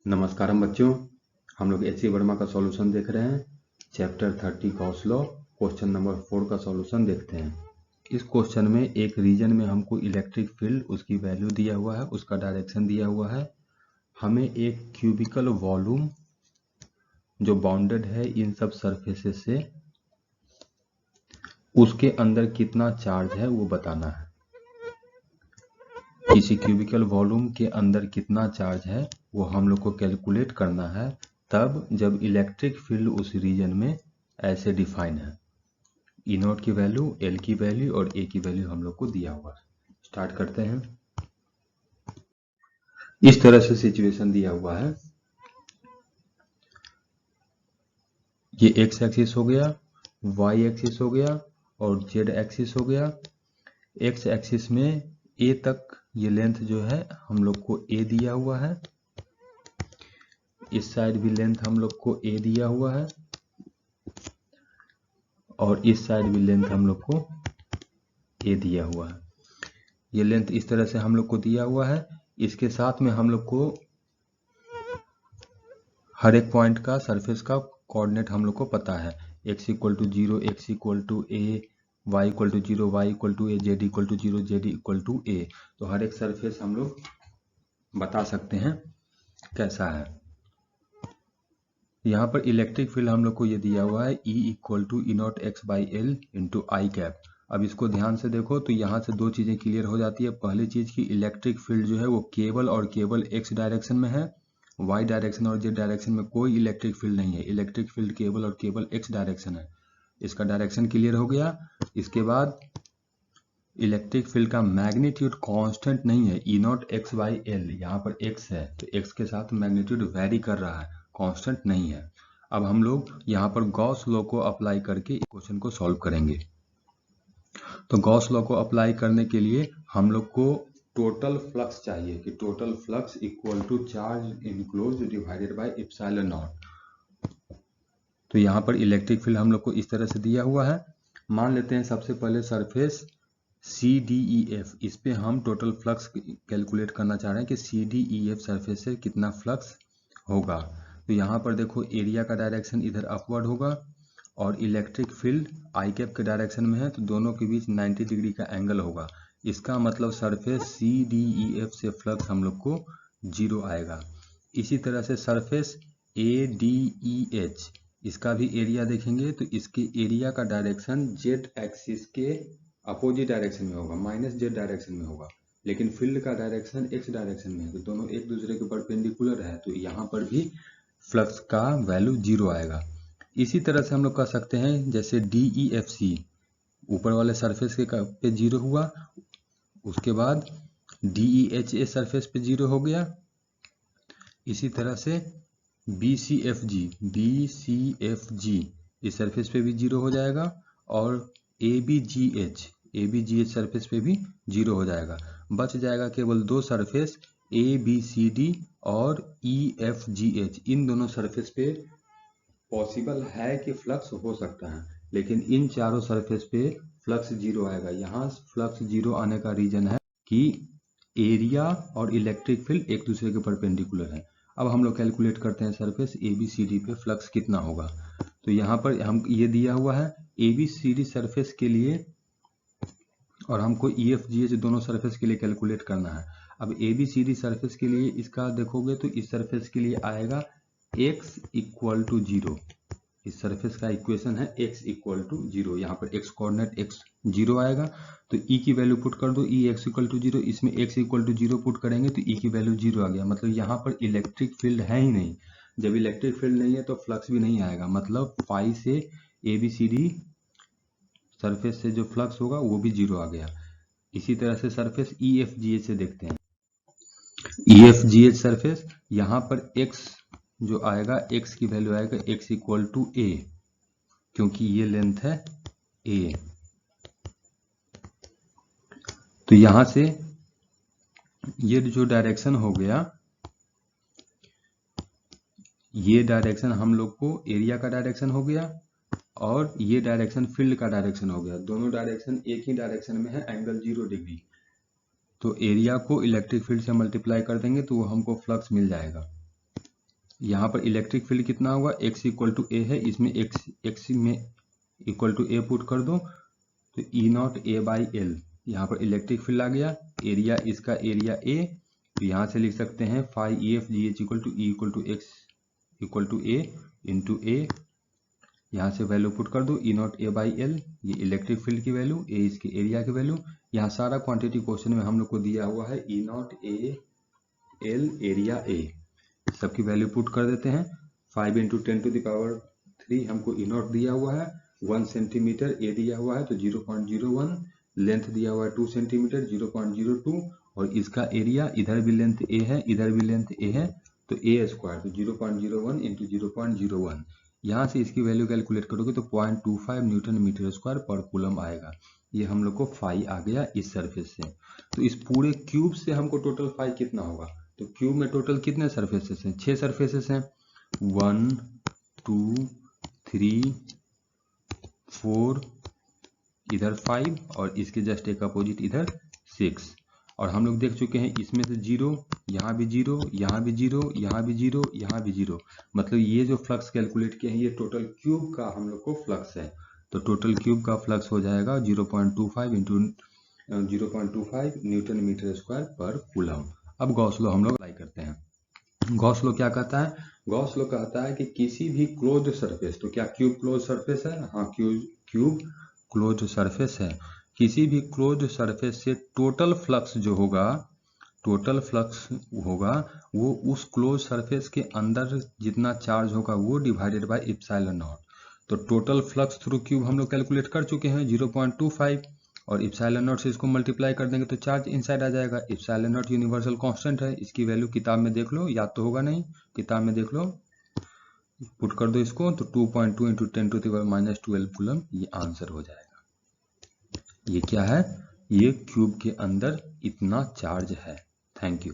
नमस्कारम बच्चों, हम लोग एच सी वर्मा का सॉल्यूशन देख रहे हैं। Chapter 30 Gauss law question number 4 का सॉल्यूशन देखते हैं। इस क्वेश्चन में एक रीजन में हमको इलेक्ट्रिक फील्ड उसकी वैल्यू दिया हुआ है, उसका डायरेक्शन दिया हुआ है। हमें एक क्यूबिकल वॉल्यूम जो बाउंडेड है इन सब सरफेसेस से, उसके अंदर कितना चार्ज है वो बताना है। किसी क्यूबिकल वॉल्यूम के अंदर कितना चार्ज है वो हम लोग को कैलकुलेट करना है, तब जब इलेक्ट्रिक फील्ड उस रीजन में ऐसे डिफाइन है। ई नॉट की वैल्यू, एल की वैल्यू और ए की वैल्यू हम लोग को दिया हुआ है। स्टार्ट करते हैं। इस तरह से सिचुएशन दिया हुआ है। ये एक्स एक्सिस हो गया, वाई एक्सिस हो गया और जेड एक्सिस हो गया। एक्स एक्सिस में ए तक ये लेंथ जो है हम लोग को ए दिया हुआ है। इस साइड भी लेंथ हम लोग को ए दिया हुआ है और इस साइड भी लेंथ हम लोग को ए दिया हुआ है। ये लेंथ इस तरह से हम लोग को दिया हुआ है। इसके साथ में हम लोग को हर एक पॉइंट का सरफेस का कोऑर्डिनेट हम लोग को पता है। x equal to 0, x equal to a, y equal to 0, y equal to a, z equal to 0, z equal to a. तो हर एक सरफेस हम लोग बता सकते हैं कैसा है। यहाँ पर इलेक्ट्रिक फील्ड हम लोग को ये दिया हुआ है E equal to E naught X by L into I cap. अब इसको ध्यान से देखो तो यहाँ से दो चीज़ें क्लियर हो जाती है। पहली चीज़ की इलेक्ट्रिक फील्ड जो है वो केवल और केवल x डायरेक्शन में है। y डायरेक्शन और z डायरेक्शन में कोई इलेक्ट्रिक फील्ड नहीं है। इलेक्ट्रिक फील्ड केवल और केवल x डायरेक्शन है। इसका डायरेक्शन क्लियर हो गया। इसके बाद इलेक्ट्रिक फील्ड का मैग्नीट्यूड कांस्टेंट नहीं है। E naught X by L, यहाँ पर x है तो x के साथ मैग्नीट्यूड वेरी कर रहा है, कांस्टेंट नहीं है। अब हम लोग यहाँ पर गॉस लॉ को अप्लाई करके क्वेश्चन को सॉल्व करेंगे। तो गॉस लॉ को अप्लाई करने के लिए हम लोग को टोटल फ्लक्स चाहिए कि total flux equal to charge enclose divided by epsilon naught. तो यहाँ पर इलेक्ट्रिक फील्ड हम लोग को इस तरह से दिया हुआ है। मान लेते हैं सबसे पहले सरफेस CDEF, इस पे हम टोटल फ्लक्स कैलकुलेट करना चाह रहे हैं कि CDEF सरफेस से कितना फ्लक्स होगा। तो यहाँ पर देखो एरिया का डायरेक्शन इधर अपवर्ड होगा और इलेक्ट्रिक फील्ड आई कैप के डायरेक्शन में है, तो दोनों के बीच 90 डिग्री का एंगल होगा। इसका मतलब सरफेस CDEF से फ्लक्स हम लोग को 0 आएगा। इसी तरह से सरफेस ADEH, इसका भी एरिया देखेंगे तो इसके एरिया का डायरेक्शन जेड एक्सिस के अपोजिट डायरेक्शन में होगा, माइनस जेड डायरेक्शन में होगा। लेकिन फील्ड का डायरेक्शन एक्स डायरेक्शन में है, तो दोनों एक दूसरे के परपेंडिकुलर है, तो यहाँ पर भी फ्लक्स का वैल्यू 0 आएगा। इसी तरह से हम लोग कह सकते हैं जैसे DEFC ऊपर वाले सरफेस के पे 0 हुआ, उसके बाद DEHA सरफेस पे 0 हो गया। इसी तरह से BCFG इस सरफेस पे भी 0 हो जाएगा और ABGH सरफेस पे भी 0 हो जाएगा। बच जाएगा केवल दो सरफेस ABCD और EFGH। इन दोनों सरफेस पे पॉसिबल है कि फ्लक्स हो सकता है, लेकिन इन चारों सरफेस पे फ्लक्स 0 आएगा। यहाँ फ्लक्स 0 आने का रीजन है कि एरिया और इलेक्ट्रिक फील्ड एक दूसरे के परपेंडिकुलर है। अब हम लोग कैलकुलेट करते हैं सरफेस ABCD पे फ्लक्स कितना होगा। तो यहाँ पर हम ये दिया हुआ है ABCD सरफेस के लिए और हमको EFGH दोनों सरफेस के लिए कैलकुलेट करना है। अब ABCD सरफेस के लिए इसका देखोगे तो इस सरफेस के लिए आएगा x इक्वल टू 0। इस सरफेस का इक्वेशन है x इक्वल टू 0। यहाँ पर x कोऑर्डिनेट x 0 आएगा, तो E की वैल्यू पुट कर दो, E x इक्वल टू 0। इसमें x इक्वल टू 0 पुट करेंगे तो E की वैल्यू 0 आ गया। मतलब यहाँ पर इलेक्ट्रिक फील्ड है ही नहीं। जब इलेक्ट्रिक फील्ड नहीं है तो फ्लक्स भी नहीं आएगा। मतलब फाई से ABCD सरफेस से जो फ्लक्स होगा वो भी 0 आ गया। इसी तरह से सरफेस EFGH से देखते हैं। EFGH सरफेस, यहाँ पर x जो आएगा, x की वैल्यू आएगा x इक्वल टू a, क्योंकि ये लेंथ है a। तो यहां से ये जो डायरेक्शन हो गया, ये डायरेक्शन हम लोग को एरिया का डायरेक्शन हो गया और ये डायरेक्शन फील्ड का डायरेक्शन हो गया। दोनों डायरेक्शन एक ही डायरेक्शन में है, एंगल 0 डिग्री। तो एरिया को इलेक्ट्रिक फील्ड से मल्टीप्लाई कर देंगे तो वो हमको फ्लक्स मिल जाएगा। यहाँ पर इलेक्ट्रिक फील्ड कितना होगा, x इक्वल टू ए है, इसमें x में इक्वल टू ए पुट कर दो तो ई नॉट ए बाई एल, यहाँ पर इलेक्ट्रिक फील्ड आ गया। एरिया इसका एरिया ए, तो यहाँ से लिख सकते हैं phi E F G H equal to E equal to X equal to A into A, यहाँ से वैल्यू पुट कर दो E naught A by L, ये इलेक्ट्रिक फील्ड की वैल्यू, ए इसके एरिया की वैल्यू। यहाँ सारा क्वांटिटी क्वेश्चन में हम लोग को दिया हुआ है E naught A L area A, सबकी वैल्यू पुट कर देते हैं। 5 इंटू 10⁻³ हमको ई नॉट दिया हुआ है, 1 सेंटीमीटर ए दिया हुआ है तो 0.01, लेंथ दिया हुआ है 2 सेंटीमीटर 0.02, और इसका एरिया इधर भी लेंथ ए है इधर भी लेंथ ए है तो ए स्क्वायर, तो 0.01 इंटू 0.01, यहाँ से इसकी वैल्यू कैलकुलेट करोगे तो 0.25 न्यूटन मीटर स्क्वायर पर कूलम आएगा। ये हम लोग को फाई आ गया इस सरफेस से। तो इस पूरे क्यूब से हमको टोटल फाई कितना होगा, तो क्यूब में टोटल कितने सरफेसेस हैं, 6 सरफेसेस हैं, 1 2 3 4, इधर 5 और इसके जस्ट एक अपोजिट इधर 6। और हम लोग देख चुके हैं इसमें से 0, यहाँ भी 0, यहाँ भी 0, यहाँ भी 0, यहाँ भी 0, मतलब ये जो फ्लक्स कैलकुलेट किए हैं ये टोटल क्यूब का हम लोग को फ्लक्स है। तो टोटल क्यूब का फ्लक्स हो जाएगा 0.25 इंटू 0.25 न्यूटन मीटर स्क्वायर पर कूलम। अब गॉस लॉ हम लोग अप्लाई करते हैं। गॉस लॉ क्या कहता है, गॉस लॉ कहता है कि किसी भी क्लोज्ड सरफेस, तो क्या क्यूब क्लोज सरफेस है, हाँ क्यूब क्लोज्ड सरफेस है, किसी भी क्लोज्ड सरफेस से टोटल फ्लक्स जो होगा, टोटल फ्लक्स होगा वो उस क्लोज सरफेस के अंदर जितना चार्ज होगा वो डिवाइडेड बाय इप्सिलॉन नॉट। तो टोटल फ्लक्स थ्रू क्यूब हम लोग कैलकुलेट कर चुके हैं 0.25, और इप्सिलॉन नॉट से इसको मल्टीप्लाई कर देंगे तो चार्ज इनसाइड आ जाएगा। इप्सिलॉन नॉट यूनिवर्सल कांस्टेंट है, इसकी वैल्यू किताब में देख लो, याद तो होगा नहीं, किताब में देख लो, पुट कर दो इसको तो 2.2 इंटू 10⁻⁻12 कूलम, ये आंसर हो जाएगा। ये क्या है, ये क्यूब के अंदर इतना चार्ज है। Thank you.